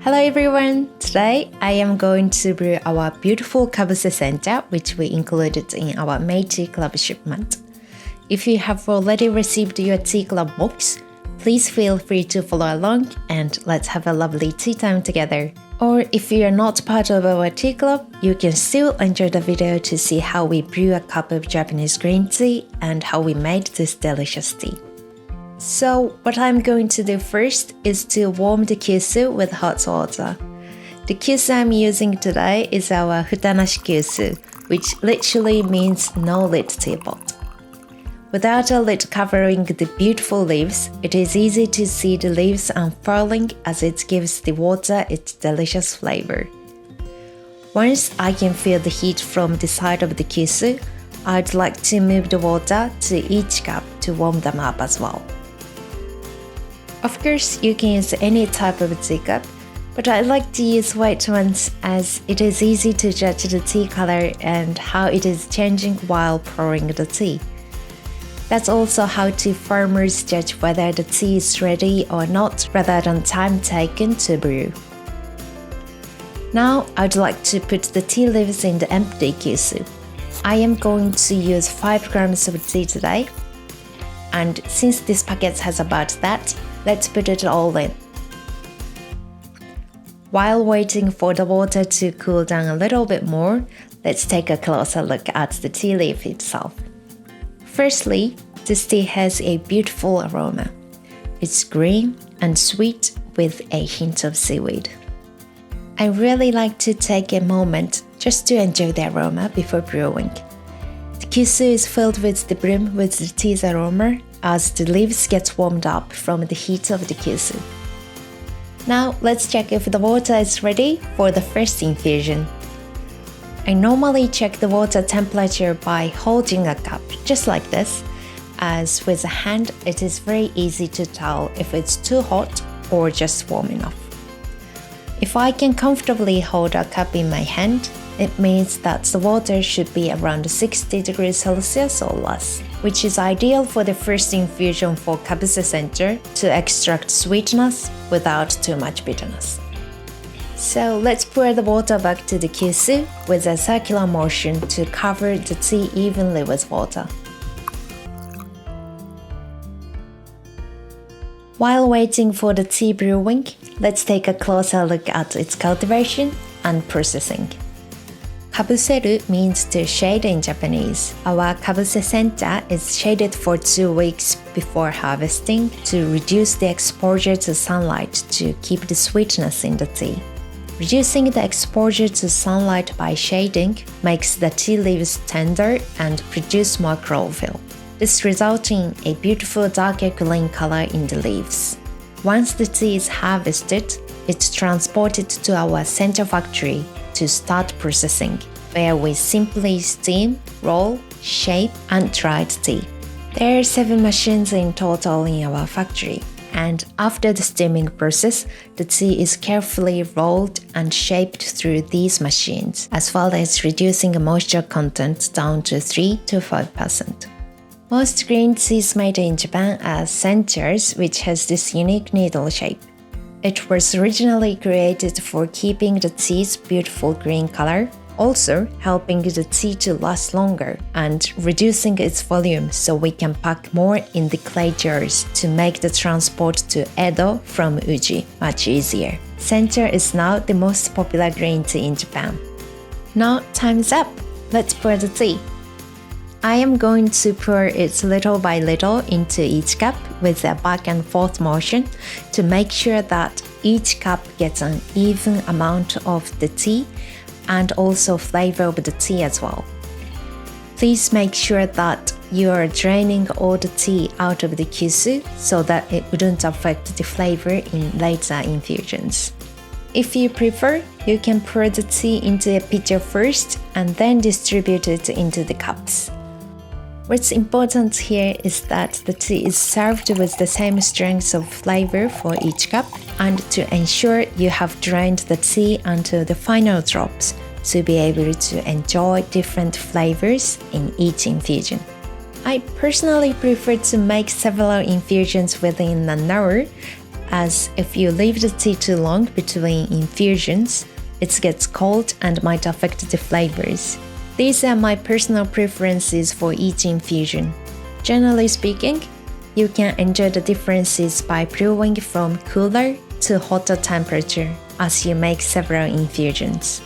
Hello everyone! Today I am going to brew our beautiful Kabuse Sencha, which we included in our Meiji Club shipment. If you have already received your tea club box, please feel free to follow along and let's have a lovely tea time together. Or if you are not part of our tea club, you can still enjoy the video to see how we brew a cup of Japanese green tea and how we made this delicious tea. So what I'm going to do first is to warm the kyusu with hot water. The kyusu I'm using today is our Futanashi kyusu, which literally means no lid teapot. Without a lid covering the beautiful leaves, it is easy to see the leaves unfurling as it gives the water its delicious flavor. Once I can feel the heat from the side of the kyusu, I'd like to move the water to each cup to warm them up as well. Of course, you can use any type of teacup, but I like to use white ones as it is easy to judge the tea color and how it is changing while pouring the tea. That's also how tea farmers judge whether the tea is ready or not rather than time taken to brew. Now I'd like to put the tea leaves in the empty kyusu. I am going to use 5 grams of tea today, and since this packet has about that, let's put it all in. While waiting for the water to cool down a little bit more, let's take a closer look at the tea leaf itself. Firstly, this tea has a beautiful aroma. It's green and sweet with a hint of seaweed. I really like to take a moment just to enjoy the aroma before brewing. The kyusu is filled with the brim with the tea's aroma as the leaves get warmed up from the heat of the kyusu. Now let's check if the water is ready for the first infusion. I normally check the water temperature by holding a cup, just like this, as with a hand it is very easy to tell if it's too hot or just warm enough. If I can comfortably hold a cup in my hand, it means that the water should be around 60 degrees Celsius or less, which is ideal for the first infusion for Kabuse Sencha to extract sweetness without too much bitterness. So let's pour the water back to the kyusu with a circular motion to cover the tea evenly with water. While waiting for the tea brewing, let's take a closer look at its cultivation and processing. Kabuseru means to shade in Japanese. Our Kabuse Sencha is shaded for 2 weeks before harvesting to reduce the exposure to sunlight to keep the sweetness in the tea. Reducing the exposure to sunlight by shading makes the tea leaves tender and produce more chlorophyll. This results in a beautiful darker green color in the leaves. Once the tea is harvested, it's transported to our Sencha factory to start processing, where we simply steam, roll, shape, and dry the tea. There are 7 machines in total in our factory. And after the steaming process, the tea is carefully rolled and shaped through these machines, as well as reducing the moisture content down to 3 to 5%. Most green teas made in Japan are senchas, which has this unique needle shape. It was originally created for keeping the tea's beautiful green color, also helping the tea to last longer and reducing its volume so we can pack more in the clay jars to make the transport to Edo from Uji much easier. Sencha is now the most popular green tea in Japan. Now time's up! Let's pour the tea. I am going to pour it little by little into each cup with a back and forth motion to make sure that each cup gets an even amount of the tea and also flavor of the tea as well. Please make sure that you are draining all the tea out of the kyusu so that it wouldn't affect the flavor in later infusions. If you prefer, you can pour the tea into a pitcher first and then distribute it into the cups. What's important here is that the tea is served with the same strength of flavor for each cup and to ensure you have drained the tea until the final drops to be able to enjoy different flavors in each infusion. I personally prefer to make several infusions within an hour as if you leave the tea too long between infusions, it gets cold and might affect the flavors. These are my personal preferences for each infusion. Generally speaking, you can enjoy the differences by brewing from cooler to hotter temperature as you make several infusions.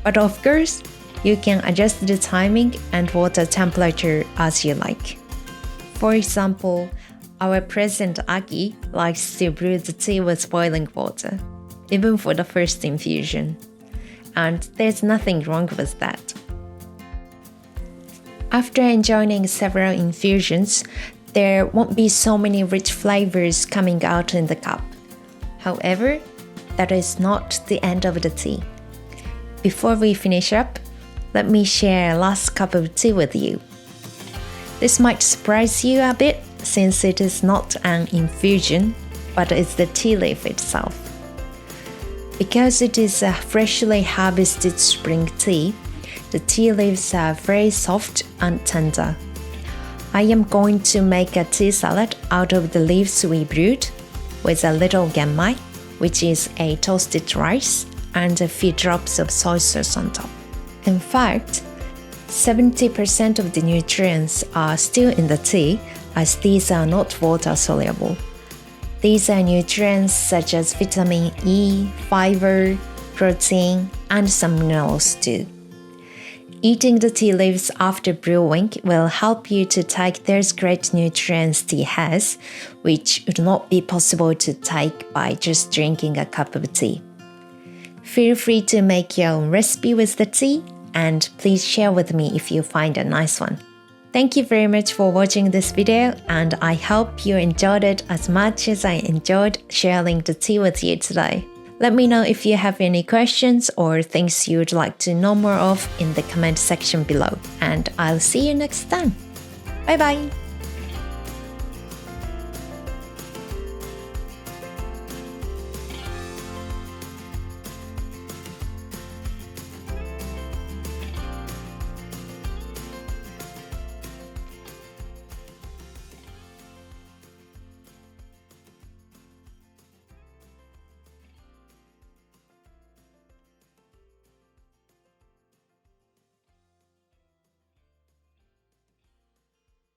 But of course, you can adjust the timing and water temperature as you like. For example, our President Aki likes to brew the tea with boiling water, even for the first infusion. And there's nothing wrong with that. After enjoying several infusions, there won't be so many rich flavors coming out in the cup. However, that is not the end of the tea. Before we finish up, let me share a last cup of tea with you. This might surprise you a bit since it is not an infusion, but it's the tea leaf itself. Because it is a freshly harvested spring tea, the tea leaves are very soft and tender. I am going to make a tea salad out of the leaves we brewed with a little genmai, which is a toasted rice, and a few drops of soy sauce on top. In fact, 70% of the nutrients are still in the tea, as these are not water soluble. These are nutrients such as vitamin E, fiber, protein, and some minerals too. Eating the tea leaves after brewing will help you to take those great nutrients tea has, which would not be possible to take by just drinking a cup of tea. Feel free to make your own recipe with the tea, and please share with me if you find a nice one. Thank you very much for watching this video, and I hope you enjoyed it as much as I enjoyed sharing the tea with you today. Let me know if you have any questions or things you'd like to know more of in the comment section below, and I'll see you next time. Bye bye!